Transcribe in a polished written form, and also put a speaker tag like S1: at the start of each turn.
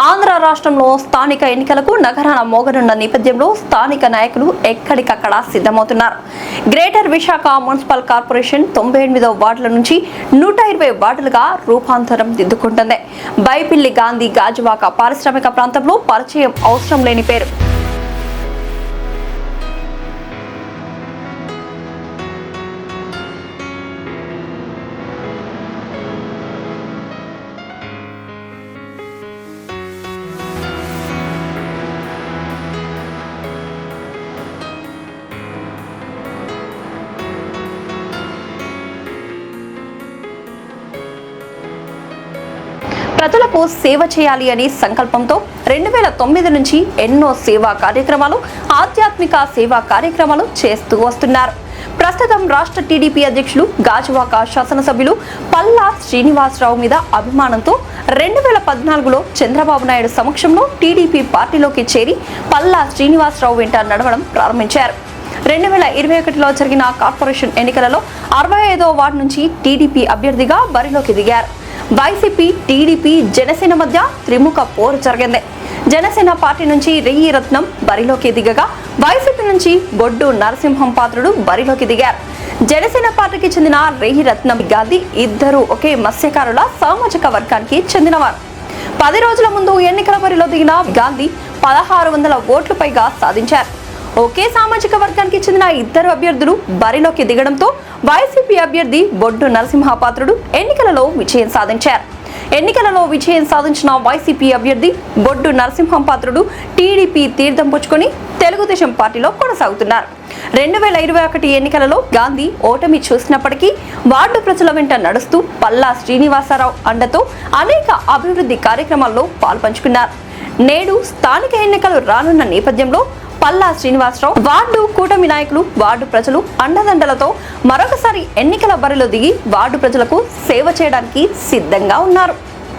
S1: ఆంధ్ర రాష్ట్రంలో స్థానిక ఎన్నికలకు నగరాన మోగనున్న నేపథ్యంలో స్థానిక నాయకులు ఎక్కడికక్కడ సిద్ధమవుతున్నారు. గ్రేటర్ విశాఖ మున్సిపల్ కార్పొరేషన్ 98వ వార్డుల నుంచి 120 వార్డులుగా రూపాంతరం దిద్దుకుంటుంది. బైపిల్లి గాంధీ గాజువాక పారిశ్రామిక ప్రాంతంలో పరిచయం అవసరం లేని పేరు. ప్రజలకు సేవ చేయాలి అనే సంకల్పంతో 2009 నుంచి ఎన్నో సేవా కార్యక్రమాలు, ఆధ్యాత్మిక సేవా కార్యక్రమాలు చేస్తూ వస్తున్నారు. ప్రస్తుతం రాష్ట్ర టీడీపీ అధ్యక్షులు గాజువాక శాసనసభ్యులు పల్లా శ్రీనివాసరావు మీద అభిమానంతో 2014లో చంద్రబాబు నాయుడు సమక్షంలో టీడీపీ పార్టీలోకి చేరి పల్లా శ్రీనివాసరావు వెంట నడవడం ప్రారంభించారు. 2021లో జరిగిన కార్పొరేషన్ ఎన్నికలలో 65వ వార్డు నుంచి టీడీపీ అభ్యర్థిగా బరిలోకి దిగారు. వైసీపీ, టీడీపీ, జనసేన మధ్య త్రిముఖ పోరు జరిగింది. జనసేన పార్టీ నుంచి రెయ్యి రత్నం బరిలోకి దిగగా వైసీపీ నుంచి బొడ్డు నరసింహం పాత్రుడు బరిలోకి దిగారు. జనసేన పార్టీకి చెందిన రెయ్యి రత్నం గాంధీ ఇద్దరు ఒకే మత్స్యకారుల సామాజిక వర్గానికి చెందినవారు. 10 రోజుల ముందు ఎన్నికల బరిలో దిగిన గాంధీ 1600 ఓట్లు పైగా సాధించారు. ఒకే సామాజిక వర్గానికి చెందిన ఇద్దరు అభ్యర్థులు బరిలోకి దిగడంతో వైసీపీ అభ్యర్థి బొడ్డు నరసింహపాత్రుడు ఎన్నికలలో విజయం సాధించారు. ఎన్నికలలో విజయం సాధించిన వైసీపీ అభ్యర్థి బొడ్డు నరసింహపాత్రుడు టీడీపీ తీర్థం పుచ్చుకొని తెలుగుదేశం పార్టీలో కొనసాగుతున్నారు. 2021 ఎన్నికలలో గాంధీ ఓటమి చూసినప్పటికీ వార్డు ప్రజల వెంట నడుస్తూ పల్లా శ్రీనివాసరావు అండతో అనేక అభివృద్ధి కార్యక్రమాల్లో పాల్పంచుకున్నారు. నేడు స్థానిక ఎన్నికలు రానున్న నేపథ్యంలో పల్లా శ్రీనివాసరావు వార్డు కూటమి నాయకులు, వార్డు ప్రజలు అండదండలతో మరొకసారి ఎన్నికల బరిలో దిగి వార్డు ప్రజలకు సేవ చేయడానికి సిద్ధంగా ఉన్నారు.